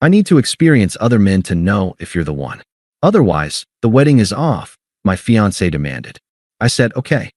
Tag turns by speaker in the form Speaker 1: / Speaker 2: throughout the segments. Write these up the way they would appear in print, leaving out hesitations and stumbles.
Speaker 1: I need to experience other men to know if you're the one. Otherwise, the wedding is off, my fiancé demanded. I said, okay.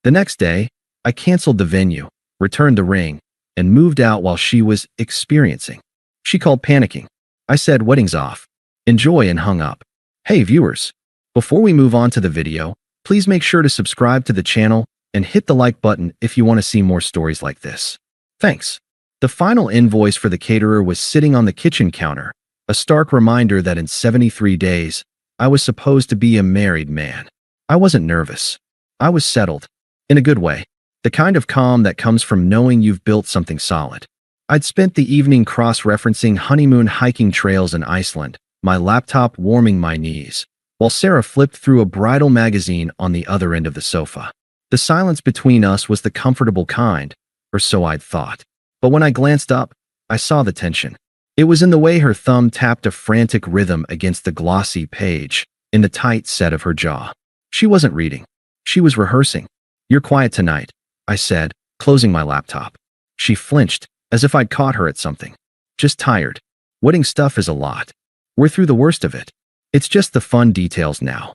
Speaker 1: The next day, I canceled the venue, returned the ring, and moved out while she was experiencing. She called panicking. I said, wedding's off. Enjoy, and hung up. Hey viewers, before we move on to the video, please make sure to subscribe to the channel and hit the like button if you want to see more stories like this. Thanks. The final invoice for the caterer was sitting on the kitchen counter, a stark reminder that in 73 days, I was supposed to be a married man. I wasn't nervous. I was settled. In a good way. The kind of calm that comes from knowing you've built something solid. I'd spent the evening cross-referencing honeymoon hiking trails in Iceland, my laptop warming my knees, while Sarah flipped through a bridal magazine on the other end of the sofa. The silence between us was the comfortable kind, or so I'd thought. But when I glanced up, I saw the tension. It was in the way her thumb tapped a frantic rhythm against the glossy page, in the tight set of her jaw. She wasn't reading. She was rehearsing. You're quiet tonight, I said, closing my laptop. She flinched, as if I'd caught her at something. Just tired. Wedding stuff is a lot. We're through the worst of it. It's just the fun details now.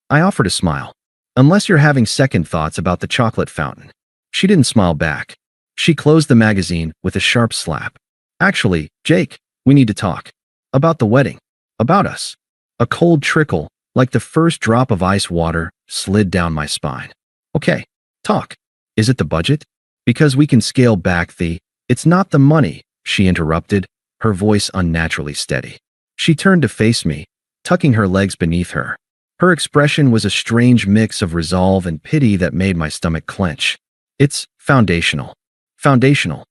Speaker 1: I offered a smile. Unless you're having second thoughts about the chocolate fountain. She didn't smile back. She closed the magazine with a sharp slap. Actually, Jake, we need to talk. About the wedding. About us. A cold trickle, like the first drop of ice water, slid down my spine. Okay, talk. Is it the budget? Because we can scale back the, it's not the money, she interrupted, her voice unnaturally steady. She turned to face me, tucking her legs beneath her. Her expression was a strange mix of resolve and pity that made my stomach clench. It's foundational. Foundational.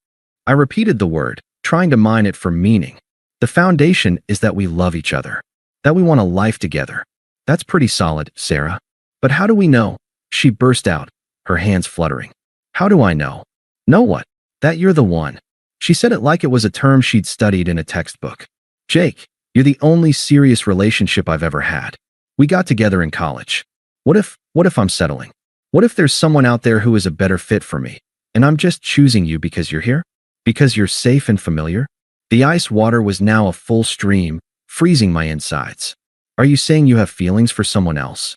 Speaker 1: I repeated the word, trying to mine it for meaning. The foundation is that we love each other. That we want a life together. That's pretty solid, Sarah. But how do we know? She burst out, her hands fluttering. How do I know? Know what? That you're the one. She said it like it was a term she'd studied in a textbook. Jake, you're the only serious relationship I've ever had. We got together in college. What if I'm settling? What if there's someone out there who is a better fit for me, and I'm just choosing you because you're here? Because you're safe and familiar? The ice water was now a full stream, freezing my insides. Are you saying you have feelings for someone else?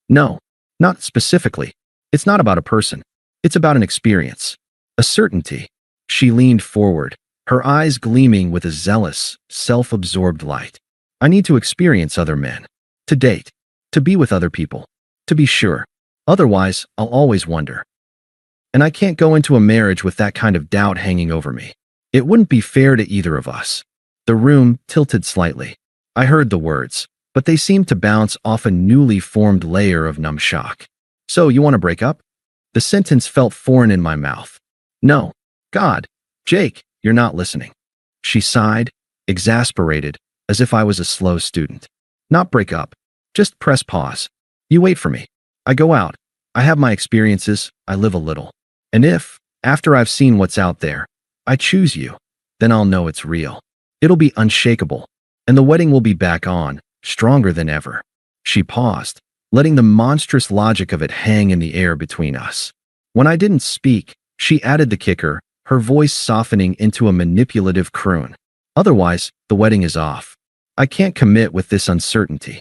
Speaker 1: No, not specifically. It's not about a person. It's about an experience. A certainty. She leaned forward, her eyes gleaming with a zealous, self-absorbed light. I need to experience other men. To date. To be with other people. To be sure. Otherwise, I'll always wonder. And I can't go into a marriage with that kind of doubt hanging over me. It wouldn't be fair to either of us. The room tilted slightly. I heard the words, but they seemed to bounce off a newly formed layer of numb shock. So, you want to break up? The sentence felt foreign in my mouth. No. God. Jake, you're not listening. She sighed, exasperated, as if I was a slow student. Not break up. Just press pause. You wait for me. I go out. I have my experiences. I live a little. And if, after I've seen what's out there, I choose you, then I'll know it's real. It'll be unshakable. And the wedding will be back on, stronger than ever. She paused, letting the monstrous logic of it hang in the air between us. When I didn't speak, she added the kicker, her voice softening into a manipulative croon. Otherwise, the wedding is off. I can't commit with this uncertainty.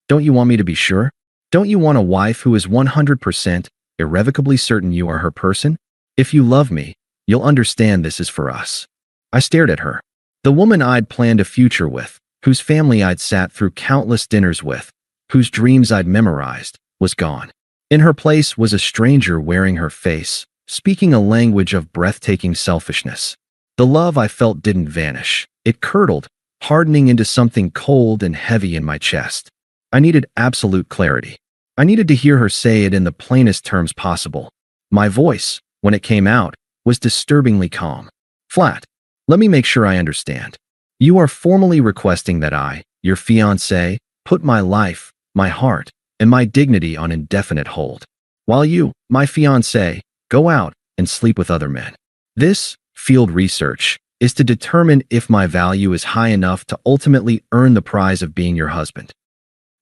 Speaker 1: Don't you want me to be sure? Don't you want a wife who is 100% irrevocably certain you are her person? If you love me, you'll understand this is for us. I stared at her. The woman I'd planned a future with, whose family I'd sat through countless dinners with, whose dreams I'd memorized, was gone. In her place was a stranger wearing her face, speaking a language of breathtaking selfishness. The love I felt didn't vanish. It curdled, hardening into something cold and heavy in my chest. I needed absolute clarity. I needed to hear her say it in the plainest terms possible. My voice, when it came out, was disturbingly calm. Flat. Let me make sure I understand. You are formally requesting that I, your fiancé, put my life, my heart, and my dignity on indefinite hold, while you, my fiancé, go out and sleep with other men. This, field research, is to determine if my value is high enough to ultimately earn the prize of being your husband.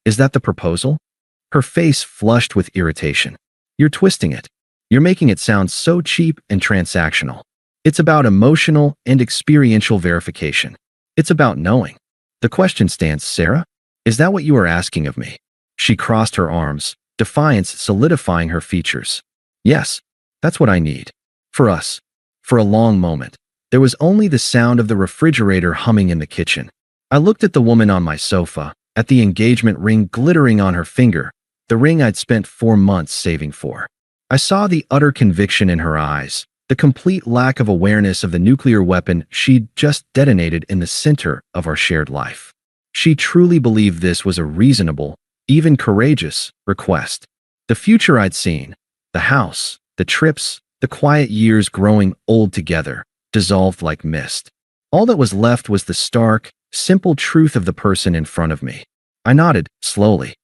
Speaker 1: Is that the proposal? Her face flushed with irritation. You're twisting it. You're making it sound so cheap and transactional. It's about emotional and experiential verification. It's about knowing. The question stands, Sarah? Is that what you are asking of me? She crossed her arms, defiance solidifying her features. Yes, that's what I need. For us. For a long moment, there was only the sound of the refrigerator humming in the kitchen. I looked at the woman on my sofa, at the engagement ring glittering on her finger, the ring I'd spent 4 months saving for. I saw the utter conviction in her eyes, the complete lack of awareness of the nuclear weapon she'd just detonated in the center of our shared life. She truly believed this was a reasonable, even courageous, request. The future I'd seen, the house, the trips, the quiet years growing old together, dissolved like mist. All that was left was the stark, simple truth of the person in front of me. I nodded, slowly.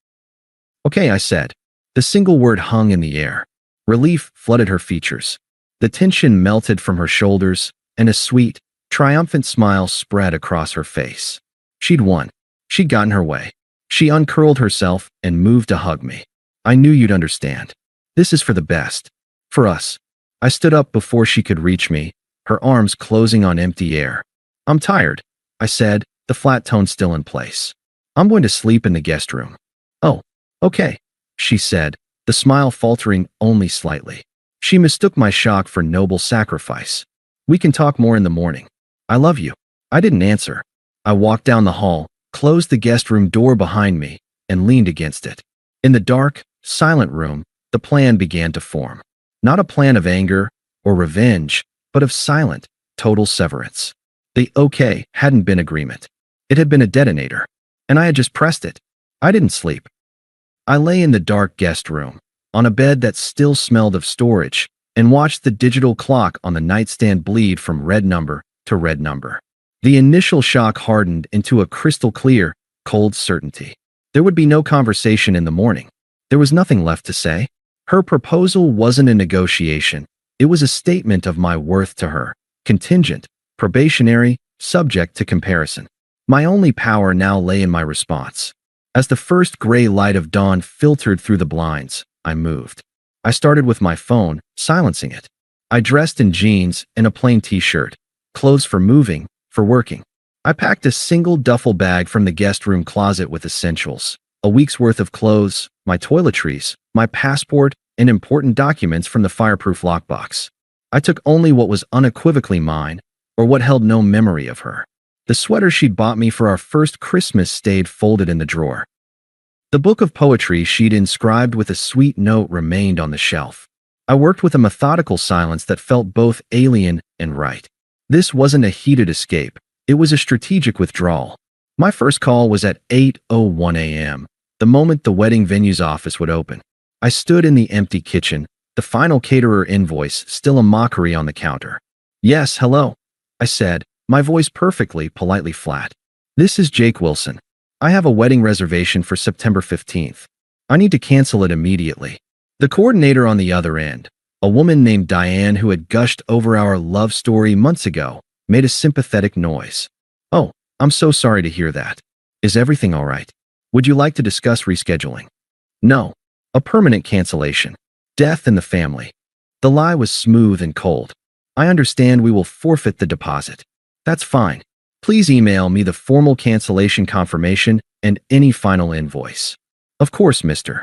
Speaker 1: Okay, I said. The single word hung in the air. Relief flooded her features. The tension melted from her shoulders, and a sweet, triumphant smile spread across her face. She'd won. She'd gotten her way. She uncurled herself and moved to hug me. I knew you'd understand. This is for the best. For us. I stood up before she could reach me, her arms closing on empty air. I'm tired, I said, the flat tone still in place. I'm going to sleep in the guest room. Oh, okay, she said, the smile faltering only slightly. She mistook my shock for noble sacrifice. We can talk more in the morning. I love you. I didn't answer. I walked down the hall, closed the guest room door behind me, and leaned against it. In the dark, silent room, the plan began to form. Not a plan of anger or revenge, but of silent, total severance. The okay hadn't been agreement. It had been a detonator, and I had just pressed it. I didn't sleep. I lay in the dark guest room, on a bed that still smelled of storage, and watched the digital clock on the nightstand bleed from red number to red number. The initial shock hardened into a crystal clear, cold certainty. There would be no conversation in the morning. There was nothing left to say. Her proposal wasn't a negotiation. It was a statement of my worth to her, contingent, probationary, subject to comparison. My only power now lay in my response. As the first gray light of dawn filtered through the blinds, I moved. I started with my phone, silencing it. I dressed in jeans and a plain t-shirt, clothes for moving, for working. I packed a single duffel bag from the guest room closet with essentials, a week's worth of clothes, my toiletries, my passport, and important documents from the fireproof lockbox. I took only what was unequivocally mine, or what held no memory of her. The sweater she'd bought me for our first Christmas stayed folded in the drawer. The book of poetry she'd inscribed with a sweet note remained on the shelf. I worked with a methodical silence that felt both alien and right. This wasn't a heated escape. It was a strategic withdrawal. My first call was at 8:01 a.m., the moment the wedding venue's office would open. I stood in the empty kitchen, the final caterer invoice still a mockery on the counter. Yes, hello, I said, my voice perfectly, politely flat. This is Jake Wilson. I have a wedding reservation for September 15th. I need to cancel it immediately. The coordinator on the other end, a woman named Diane who had gushed over our love story months ago, made a sympathetic noise. Oh, I'm so sorry to hear that. Is everything all right? Would you like to discuss rescheduling? No. A permanent cancellation. Death in the family. The lie was smooth and cold. I understand we will forfeit the deposit. That's fine. Please email me the formal cancellation confirmation and any final invoice. Of course, Mr.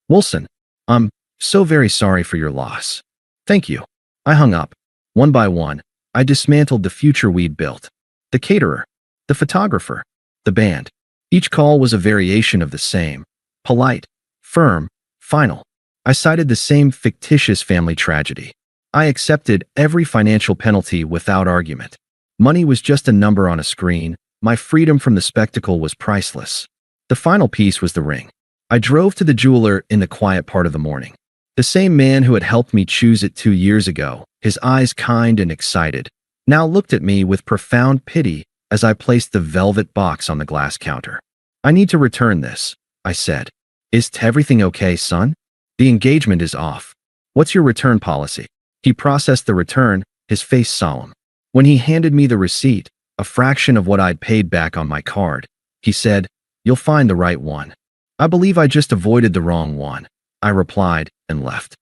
Speaker 1: Wilson. I'm so very sorry for your loss. Thank you. I hung up. One by one, I dismantled the future we'd built. The caterer, the photographer, the band. Each call was a variation of the same. Polite, firm, final. I cited the same fictitious family tragedy. I accepted every financial penalty without argument. Money was just a number on a screen. My freedom from the spectacle was priceless. The final piece was the ring. I drove to the jeweler in the quiet part of the morning. The same man who had helped me choose it 2 years ago, his eyes kind and excited, now looked at me with profound pity as I placed the velvet box on the glass counter. I need to return this, I said. Is everything okay, son? The engagement is off. What's your return policy? He processed the return, his face solemn. When he handed me the receipt, a fraction of what I'd paid back on my card, he said, "You'll find the right one." I believe I just avoided the wrong one, I replied and left.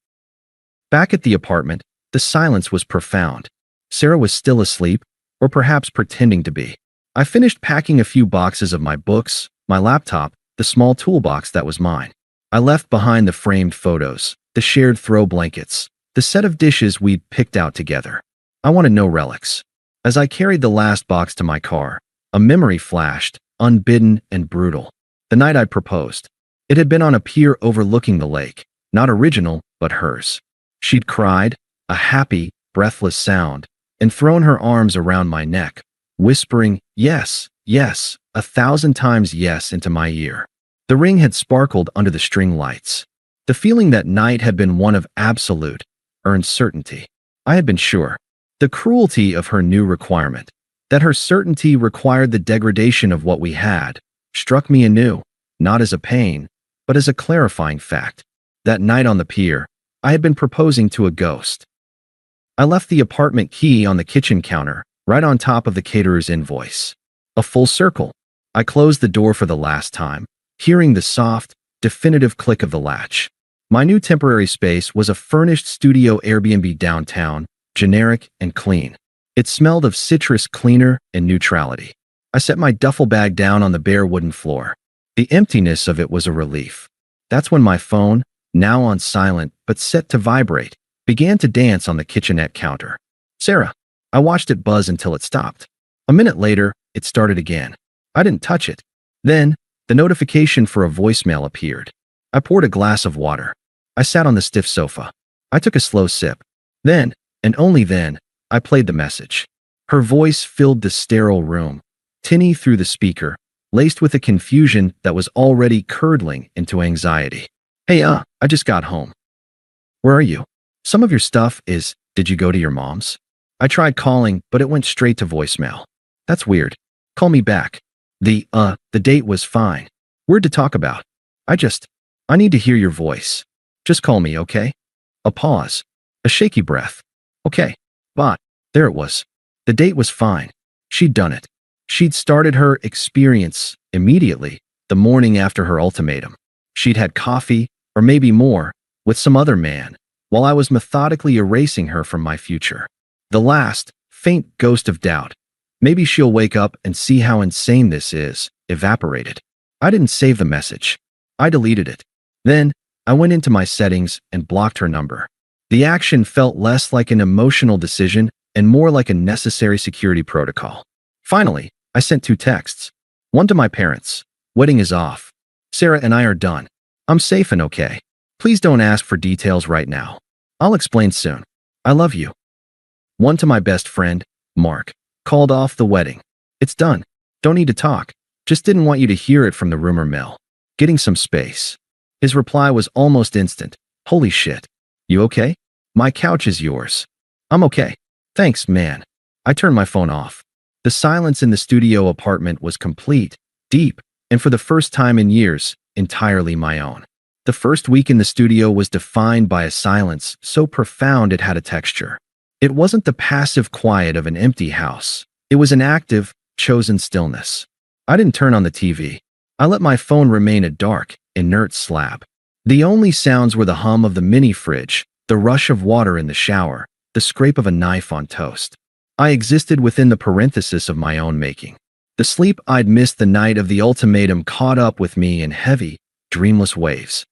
Speaker 1: Back at the apartment, the silence was profound. Sarah was still asleep, or perhaps pretending to be. I finished packing a few boxes of my books, my laptop, the small toolbox that was mine. I left behind the framed photos, the shared throw blankets, the set of dishes we'd picked out together. I wanted no relics. As I carried the last box to my car, a memory flashed, unbidden and brutal. The night I'd proposed. It had been on a pier overlooking the lake, not original, but hers. She'd cried, a happy, breathless sound, and thrown her arms around my neck, whispering, yes, yes, 1,000 times yes into my ear. The ring had sparkled under the string lights. The feeling that night had been one of absolute, earned certainty. I had been sure. The cruelty of her new requirement, that her certainty required the degradation of what we had, struck me anew, not as a pain, but as a clarifying fact. That night on the pier, I had been proposing to a ghost. I left the apartment key on the kitchen counter, right on top of the caterer's invoice. A full circle. I closed the door for the last time, hearing the soft, definitive click of the latch. My new temporary space was a furnished studio Airbnb downtown, generic and clean. It smelled of citrus cleaner and neutrality. I set my duffel bag down on the bare wooden floor. The emptiness of it was a relief. That's when my phone, now on silent but set to vibrate, began to dance on the kitchenette counter. Sarah. I watched it buzz until it stopped. A minute later, it started again. I didn't touch it. Then, the notification for a voicemail appeared. I poured a glass of water. I sat on the stiff sofa. I took a slow sip. Then, and only then, I played the message. Her voice filled the sterile room, tinny through the speaker, laced with a confusion that was already curdling into anxiety. Hey, I just got home. Where are you? Some of your stuff is, did you go to your mom's? I tried calling, but it went straight to voicemail. That's weird. Call me back. The date was fine. Weird to talk about. I need to hear your voice. Just call me, okay? A pause. A shaky breath. Okay. But, there it was. The date was fine. She'd done it. She'd started her experience immediately, the morning after her ultimatum. She'd had coffee, or maybe more, with some other man, while I was methodically erasing her from my future. The last, faint ghost of doubt, maybe she'll wake up and see how insane this is, evaporated. I didn't save the message. I deleted it. Then, I went into my settings and blocked her number. The action felt less like an emotional decision and more like a necessary security protocol. Finally, I sent 2 texts. One to my parents. Wedding is off. Sarah and I are done. I'm safe and okay. Please don't ask for details right now. I'll explain soon. I love you. One to my best friend, Mark. Called off the wedding. It's done. Don't need to talk. Just didn't want you to hear it from the rumor mill. Getting some space. His reply was almost instant. Holy shit. You okay? My couch is yours. I'm okay. Thanks, man. I turned my phone off. The silence in the studio apartment was complete, deep, and for the first time in years, entirely my own. The first week in the studio was defined by a silence so profound it had a texture. It wasn't the passive quiet of an empty house. It was an active, chosen stillness. I didn't turn on the TV. I let my phone remain a dark, inert slab. The only sounds were the hum of the mini fridge, the rush of water in the shower, the scrape of a knife on toast. I existed within the parenthesis of my own making. The sleep I'd missed the night of the ultimatum caught up with me in heavy, dreamless waves.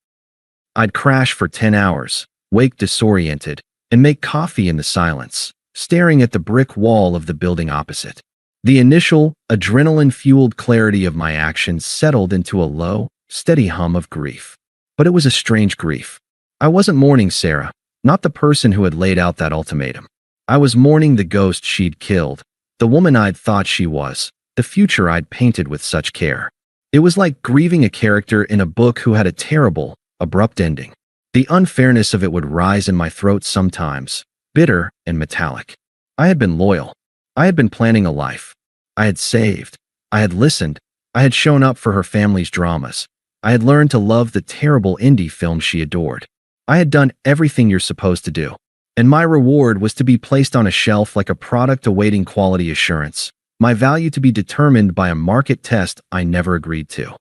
Speaker 1: I'd crash for 10 hours, wake disoriented, and make coffee in the silence, staring at the brick wall of the building opposite. The initial, adrenaline-fueled clarity of my actions settled into a low, steady hum of grief. But it was a strange grief. I wasn't mourning Sarah, not the person who had laid out that ultimatum. I was mourning the ghost she'd killed, the woman I'd thought she was, the future I'd painted with such care. It was like grieving a character in a book who had a terrible, abrupt ending. The unfairness of it would rise in my throat sometimes, bitter and metallic. I had been loyal. I had been planning a life. I had saved. I had listened. I had shown up for her family's dramas. I had learned to love the terrible indie films she adored. I had done everything you're supposed to do. And my reward was to be placed on a shelf like a product awaiting quality assurance, my value to be determined by a market test I never agreed to.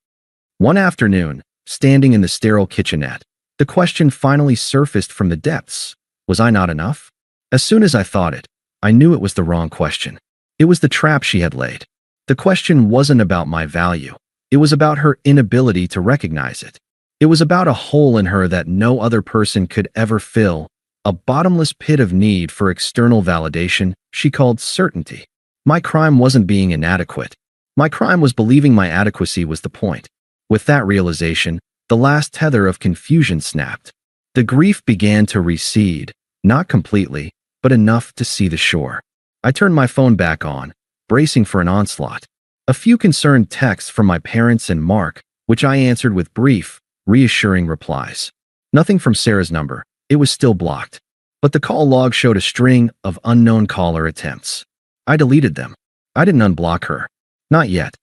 Speaker 1: One afternoon, standing in the sterile kitchenette, the question finally surfaced from the depths. Was I not enough? As soon as I thought it, I knew it was the wrong question. It was the trap she had laid. The question wasn't about my value. It was about her inability to recognize it. It was about a hole in her that no other person could ever fill, a bottomless pit of need for external validation she called certainty. My crime wasn't being inadequate. My crime was believing my adequacy was the point. With that realization, the last tether of confusion snapped. The grief began to recede, not completely, but enough to see the shore. I turned my phone back on, bracing for an onslaught. A few concerned texts from my parents and Mark, which I answered with brief, reassuring replies. Nothing from Sarah's number. It was still blocked. But the call log showed a string of unknown caller attempts. I deleted them. I didn't unblock her. Not yet.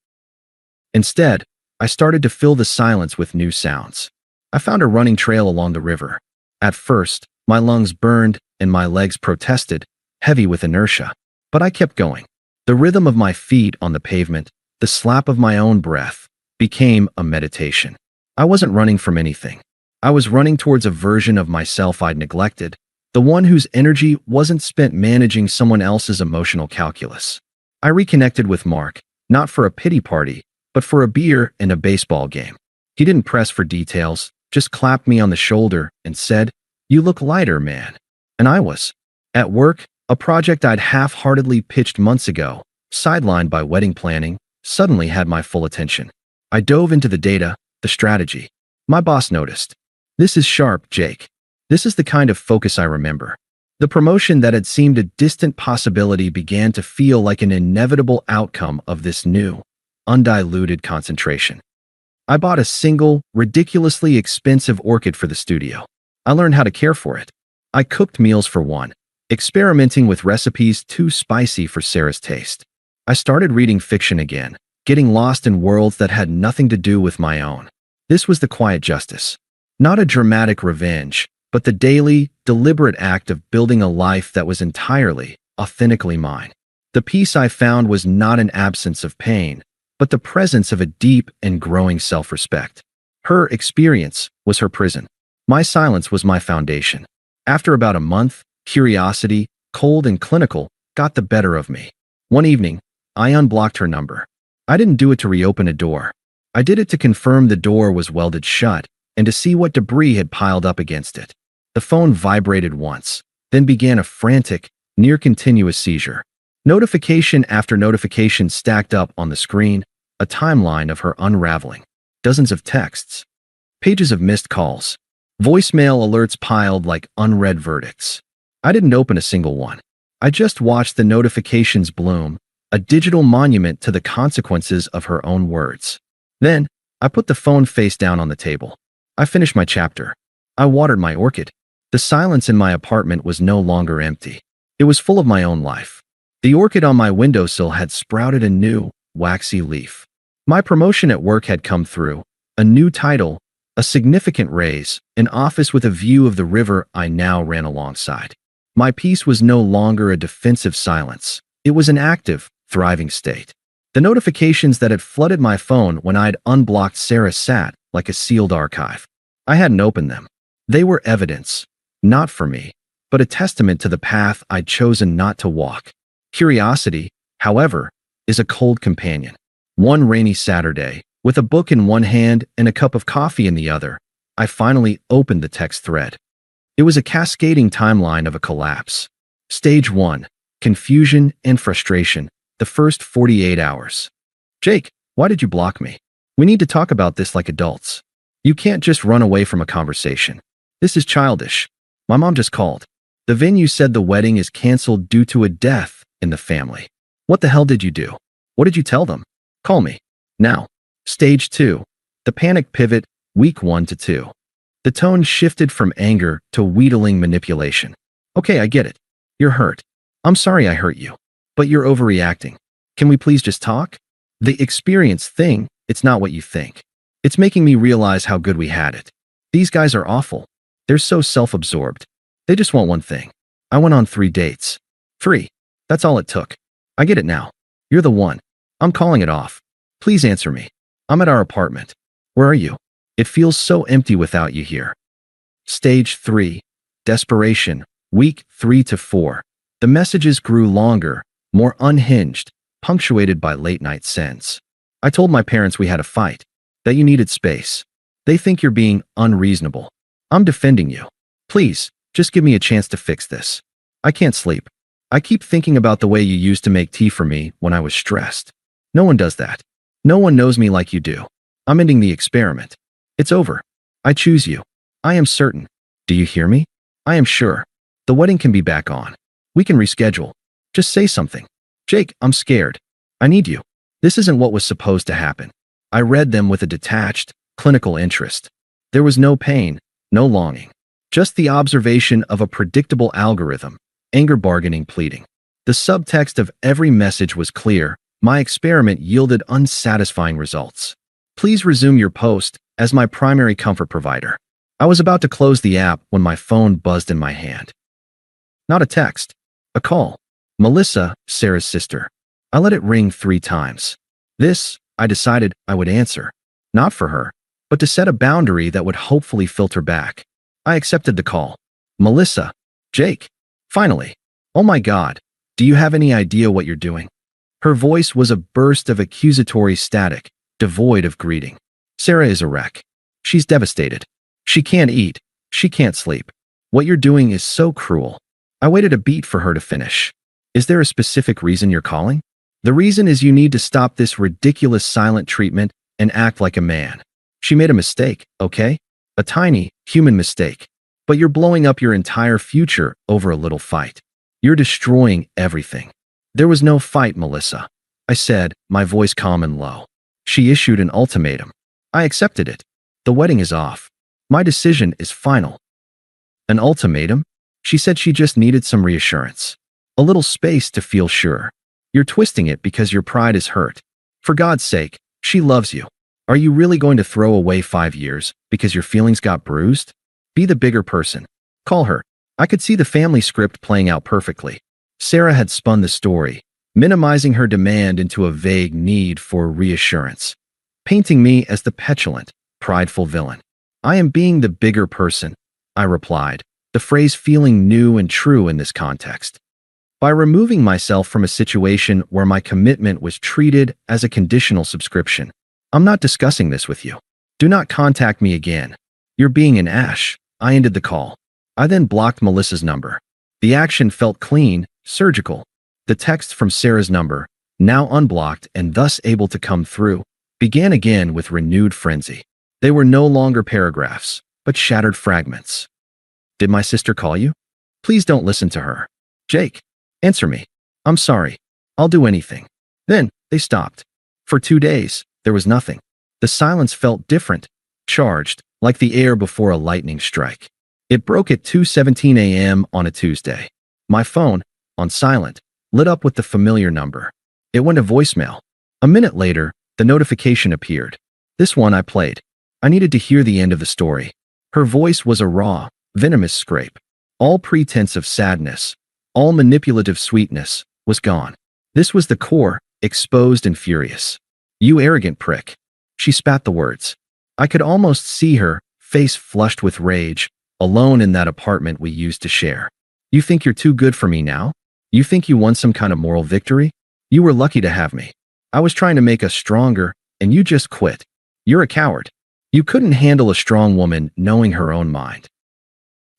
Speaker 1: Instead, I started to fill the silence with new sounds. I found a running trail along the river. At first, my lungs burned and my legs protested, heavy with inertia. But I kept going. The rhythm of my feet on the pavement, the slap of my own breath, became a meditation. I wasn't running from anything. I was running towards a version of myself I'd neglected, the one whose energy wasn't spent managing someone else's emotional calculus. I reconnected with Mark, not for a pity party, but for a beer and a baseball game. He didn't press for details, just clapped me on the shoulder and said, "You look lighter, man." And I was. At work, a project I'd half-heartedly pitched months ago, sidelined by wedding planning, suddenly had my full attention. I dove into the data, the strategy. My boss noticed. "This is sharp, Jake. This is the kind of focus I remember." The promotion that had seemed a distant possibility began to feel like an inevitable outcome of this new, undiluted concentration. I bought a single, ridiculously expensive orchid for the studio. I learned how to care for it. I cooked meals for one, experimenting with recipes too spicy for Sarah's taste. I started reading fiction again, getting lost in worlds that had nothing to do with my own. This was the quiet justice. Not a dramatic revenge, but the daily, deliberate act of building a life that was entirely, authentically mine. The peace I found was not an absence of pain, but the presence of a deep and growing self-respect. Her experience was her prison. My silence was my foundation. After about a month, curiosity, cold and clinical, got the better of me. One evening, I unblocked her number. I didn't do it to reopen a door. I did it to confirm the door was welded shut and to see what debris had piled up against it. The phone vibrated once, then began a frantic, near-continuous seizure. Notification after notification stacked up on the screen, a timeline of her unraveling. Dozens of texts. Pages of missed calls. Voicemail alerts piled like unread verdicts. I didn't open a single one. I just watched the notifications bloom, a digital monument to the consequences of her own words. Then, I put the phone face down on the table. I finished my chapter. I watered my orchid. The silence in my apartment was no longer empty. It was full of my own life. The orchid on my windowsill had sprouted a new, waxy leaf. My promotion at work had come through, a new title, a significant raise, an office with a view of the river I now ran alongside. My peace was no longer a defensive silence. It was an active, thriving state. The notifications that had flooded my phone when I'd unblocked Sarah sat like a sealed archive. I hadn't opened them. They were evidence, not for me, but a testament to the path I'd chosen not to walk. Curiosity, however, is a cold companion. One rainy Saturday, with a book in one hand and a cup of coffee in the other, I finally opened the text thread. It was a cascading timeline of a collapse. Stage 1, confusion and frustration, the first 48 hours. "Jake, why did you block me? We need to talk about this like adults. You can't just run away from a conversation. This is childish. My mom just called. The venue said the wedding is canceled due to a death in the family. What the hell did you do? What did you tell them? Call me. Now." Stage 2, the panic pivot, week 1 to 2. The tone shifted from anger to wheedling manipulation. "Okay, I get it. You're hurt. I'm sorry I hurt you. But you're overreacting. Can we please just talk? The experience thing, it's not what you think. It's making me realize how good we had it. These guys are awful. They're so self-absorbed. They just want one thing. I went on 3 dates. 3. That's all it took. I get it now. You're the one. I'm calling it off. Please answer me. I'm at our apartment. Where are you? It feels so empty without you here." Stage 3, desperation, week 3 to 4. The messages grew longer, more unhinged, punctuated by late-night sends. I told my parents we had a fight, that you needed space. They think you're being unreasonable. I'm defending you. Please, just give me a chance to fix this. I can't sleep. I keep thinking about the way you used to make tea for me when I was stressed. No one does that. No one knows me like you do. I'm ending the experiment. It's over. I choose you. I am certain. Do you hear me? I am sure. The wedding can be back on. We can reschedule. Just say something. Jake, I'm scared. I need you. This isn't what was supposed to happen. I read them with a detached, clinical interest. There was no pain, no longing. Just the observation of a predictable algorithm, anger bargaining pleading. The subtext of every message was clear. My experiment yielded unsatisfying results. Please resume your post as my primary comfort provider. I was about to close the app when my phone buzzed in my hand. Not a text. A call. Melissa, Sarah's sister. I let it ring 3 times. This, I decided I would answer. Not for her, but to set a boundary that would hopefully filter back. I accepted the call. Melissa. Jake. Finally. Oh my God. Do you have any idea what you're doing? Her voice was a burst of accusatory static, devoid of greeting. Sarah is a wreck. She's devastated. She can't eat. She can't sleep. What you're doing is so cruel. I waited a beat for her to finish. Is there a specific reason you're calling? The reason is you need to stop this ridiculous silent treatment and act like a man. She made a mistake, okay? A tiny, human mistake. But you're blowing up your entire future over a little fight. You're destroying everything. There was no fight, Melissa. I said, my voice calm and low. She issued an ultimatum. I accepted it. The wedding is off. My decision is final. An ultimatum? She said she just needed some reassurance. A little space to feel sure. You're twisting it because your pride is hurt. For God's sake, she loves you. Are you really going to throw away 5 years because your feelings got bruised? Be the bigger person. Call her. I could see the family script playing out perfectly. Sarah had spun the story, minimizing her demand into a vague need for reassurance, painting me as the petulant, prideful villain. I am being the bigger person, I replied, the phrase feeling new and true in this context. By removing myself from a situation where my commitment was treated as a conditional subscription. I'm not discussing this with you. Do not contact me again. You're being an ash. I ended the call. I then blocked Melissa's number. The action felt clean, surgical. The text from Sarah's number, now unblocked and thus able to come through, began again with renewed frenzy. They were no longer paragraphs, but shattered fragments. Did my sister call you? Please don't listen to her. Jake, answer me. I'm sorry. I'll do anything. Then, they stopped. For 2 days, there was nothing. The silence felt different, charged, like the air before a lightning strike. It broke at 2:17 a.m. on a Tuesday. My phone, on silent, lit up with the familiar number. It went to voicemail. A minute later, the notification appeared. This one I played. I needed to hear the end of the story. Her voice was a raw, venomous scrape. All pretense of sadness, all manipulative sweetness, was gone. This was the core, exposed and furious. You arrogant prick. She spat the words. I could almost see her, face flushed with rage, alone in that apartment we used to share. You think you're too good for me now? You think you won some kind of moral victory? You were lucky to have me. I was trying to make us stronger, and you just quit. You're a coward. You couldn't handle a strong woman knowing her own mind.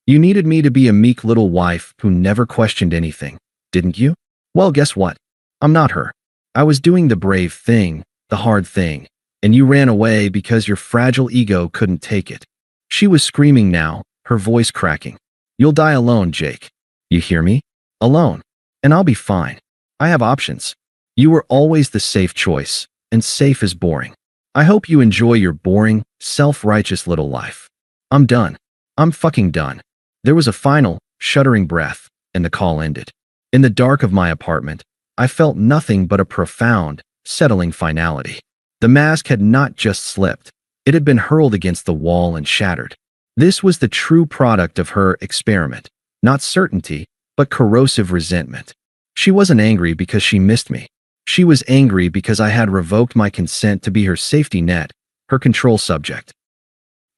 Speaker 1: You needed me to be a meek little wife who never questioned anything, didn't you? Well, guess what? I'm not her. I was doing the brave thing, the hard thing, and you ran away because your fragile ego couldn't take it. She was screaming now, her voice cracking. You'll die alone, Jake. You hear me? Alone. And I'll be fine. I have options. You were always the safe choice, and safe is boring. I hope you enjoy your boring, self-righteous little life. I'm done. I'm fucking done. There was a final, shuddering breath, and the call ended. In the dark of my apartment, I felt nothing but a profound, settling finality. The mask had not just slipped. It had been hurled against the wall and shattered. This was the true product of her experiment. Not certainty, but corrosive resentment. She wasn't angry because she missed me. She was angry because I had revoked my consent to be her safety net, her control subject.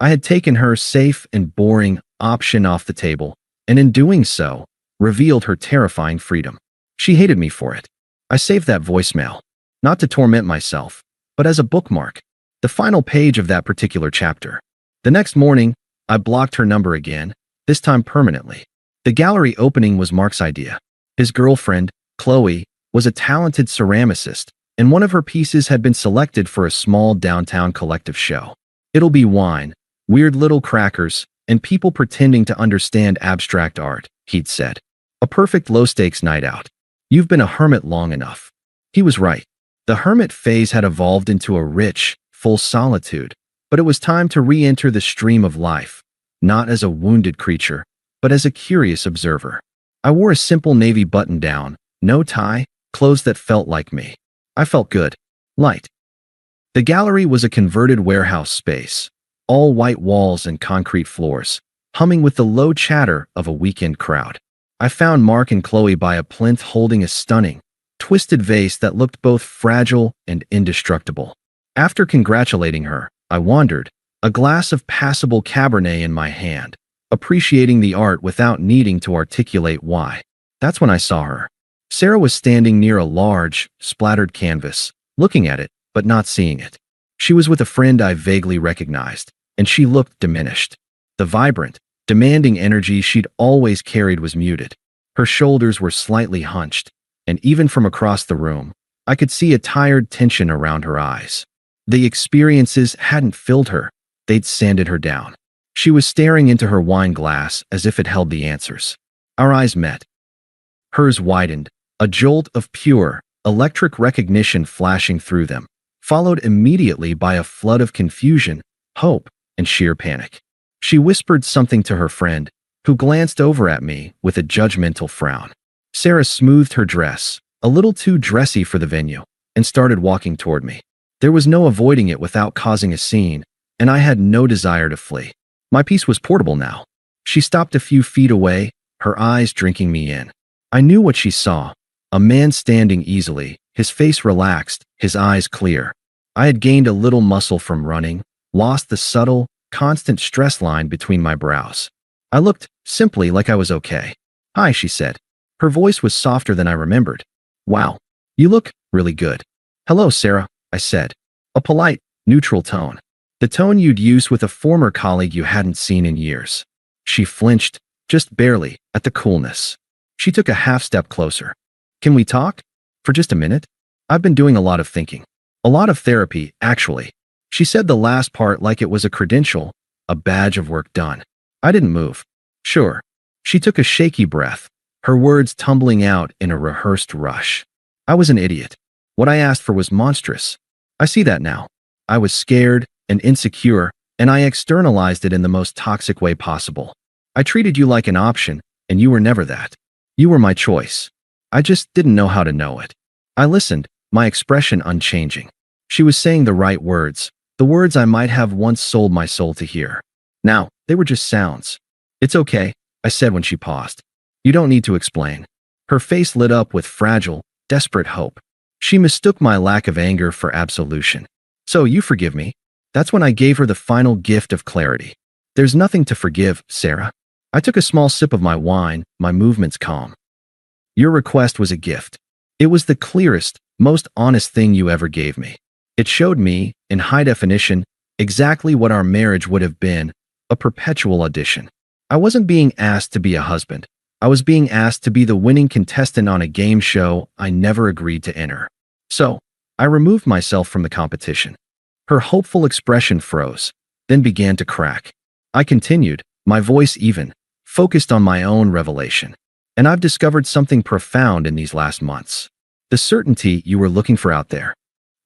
Speaker 1: I had taken her safe and boring option off the table, and in doing so, revealed her terrifying freedom. She hated me for it. I saved that voicemail, not to torment myself, but as a bookmark, the final page of that particular chapter. The next morning, I blocked her number again, this time permanently. The gallery opening was Mark's idea. His girlfriend, Chloe, was a talented ceramicist, and one of her pieces had been selected for a small downtown collective show. It'll be wine, weird little crackers, and people pretending to understand abstract art, he'd said. A perfect low-stakes night out. You've been a hermit long enough. He was right. The hermit phase had evolved into a rich, full solitude, but it was time to re-enter the stream of life, not as a wounded creature, but as a curious observer. I wore a simple navy button-down, no tie, clothes that felt like me. I felt good. Light. The gallery was a converted warehouse space, all white walls and concrete floors, humming with the low chatter of a weekend crowd. I found Mark and Chloe by a plinth holding a stunning, twisted vase that looked both fragile and indestructible. After congratulating her, I wandered, a glass of passable Cabernet in my hand, appreciating the art without needing to articulate why. That's when I saw her. Sarah was standing near a large, splattered canvas, looking at it, but not seeing it. She was with a friend I vaguely recognized, and she looked diminished. The vibrant, demanding energy she'd always carried was muted. Her shoulders were slightly hunched, and even from across the room, I could see a tired tension around her eyes. The experiences hadn't filled her, they'd sanded her down. She was staring into her wine glass as if it held the answers. Our eyes met. Hers widened, a jolt of pure, electric recognition flashing through them, followed immediately by a flood of confusion, hope, and sheer panic. She whispered something to her friend, who glanced over at me with a judgmental frown. Sarah smoothed her dress, a little too dressy for the venue, and started walking toward me. There was no avoiding it without causing a scene, and I had no desire to flee. My piece was portable now. She stopped a few feet away, her eyes drinking me in. I knew what she saw. A man standing easily, his face relaxed, his eyes clear. I had gained a little muscle from running, lost the subtle, constant stress line between my brows. I looked, simply, like I was okay. "Hi," she said. Her voice was softer than I remembered. "Wow, you look really good." "Hello, Sarah," I said. A polite, neutral tone. The tone you'd use with a former colleague you hadn't seen in years. She flinched, just barely, at the coolness. She took a half step closer. "Can we talk? For just a minute? I've been doing a lot of thinking. A lot of therapy, actually." She said the last part like it was a credential, a badge of work done. I didn't move. "Sure." She took a shaky breath, her words tumbling out in a rehearsed rush. I was an idiot. What I asked for was monstrous. I see that now. I was scared and insecure, and I externalized it in the most toxic way possible. I treated you like an option, and you were never that. You were my choice. I just didn't know how to know it. I listened, my expression unchanging. She was saying the right words, the words I might have once sold my soul to hear. Now, they were just sounds. "It's okay," I said when she paused. "You don't need to explain." Her face lit up with fragile, desperate hope. She mistook my lack of anger for absolution. "So you forgive me?" That's when I gave her the final gift of clarity. "There's nothing to forgive, Sarah." I took a small sip of my wine, my movements calm. "Your request was a gift. It was the clearest, most honest thing you ever gave me. It showed me, in high definition, exactly what our marriage would have been, a perpetual audition. I wasn't being asked to be a husband. I was being asked to be the winning contestant on a game show I never agreed to enter. So, I removed myself from the competition." Her hopeful expression froze, then began to crack. I continued, my voice even, focused on my own revelation. "And I've discovered something profound in these last months. The certainty you were looking for out there."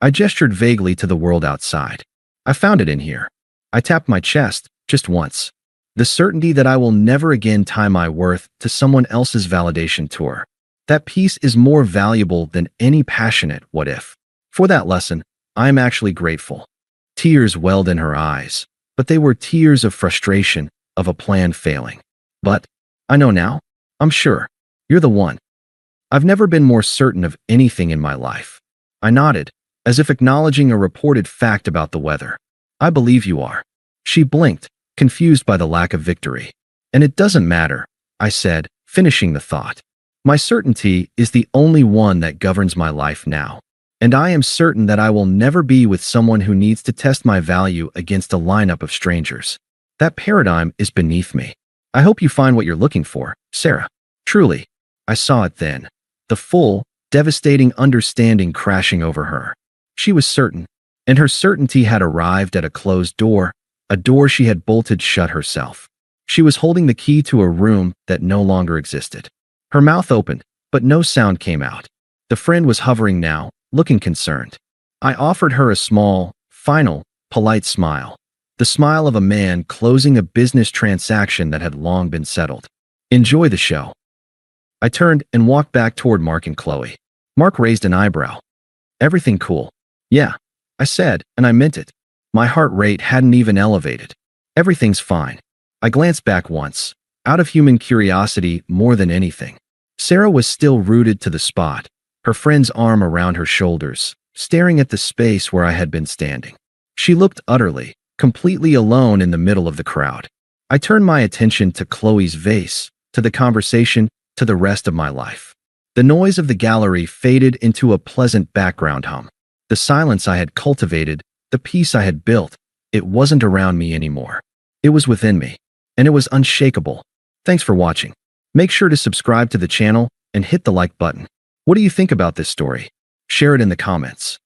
Speaker 1: I gestured vaguely to the world outside. "I found it in here." I tapped my chest, just once. "The certainty that I will never again tie my worth to someone else's validation tour. That piece is more valuable than any passionate what if. For that lesson, I am actually grateful." Tears welled in her eyes, but they were tears of frustration, of a plan failing. "But I know now. I'm sure. You're the one. I've never been more certain of anything in my life." I nodded, as if acknowledging a reported fact about the weather. "I believe you are." She blinked, confused by the lack of victory. "And it doesn't matter," I said, finishing the thought. My certainty is the only one that governs my life now. And I am certain that I will never be with someone who needs to test my value against a lineup of strangers. That paradigm is beneath me. I hope you find what you're looking for, Sarah. Truly, I saw it then. The full, devastating understanding crashing over her. She was certain, and her certainty had arrived at a closed door, a door she had bolted shut herself. She was holding the key to a room that no longer existed. Her mouth opened, but no sound came out. The friend was hovering now, looking concerned. I offered her a small, final, polite smile. The smile of a man closing a business transaction that had long been settled. Enjoy the show. I turned and walked back toward Mark and Chloe. Mark raised an eyebrow. Everything cool? Yeah, I said, and I meant it. My heart rate hadn't even elevated. Everything's fine. I glanced back once, out of human curiosity more than anything. Sarah was still rooted to the spot, her friend's arm around her shoulders, staring at the space where I had been standing. She looked utterly, completely alone in the middle of the crowd. I turned my attention to Chloe's vase, to the conversation, to the rest of my life. The noise of the gallery faded into a pleasant background hum. The silence I had cultivated, the peace I had built, it wasn't around me anymore. It was within me, and it was unshakable. Thanks for watching. Make sure to subscribe to the channel and hit the like button. What do you think about this story? Share it in the comments.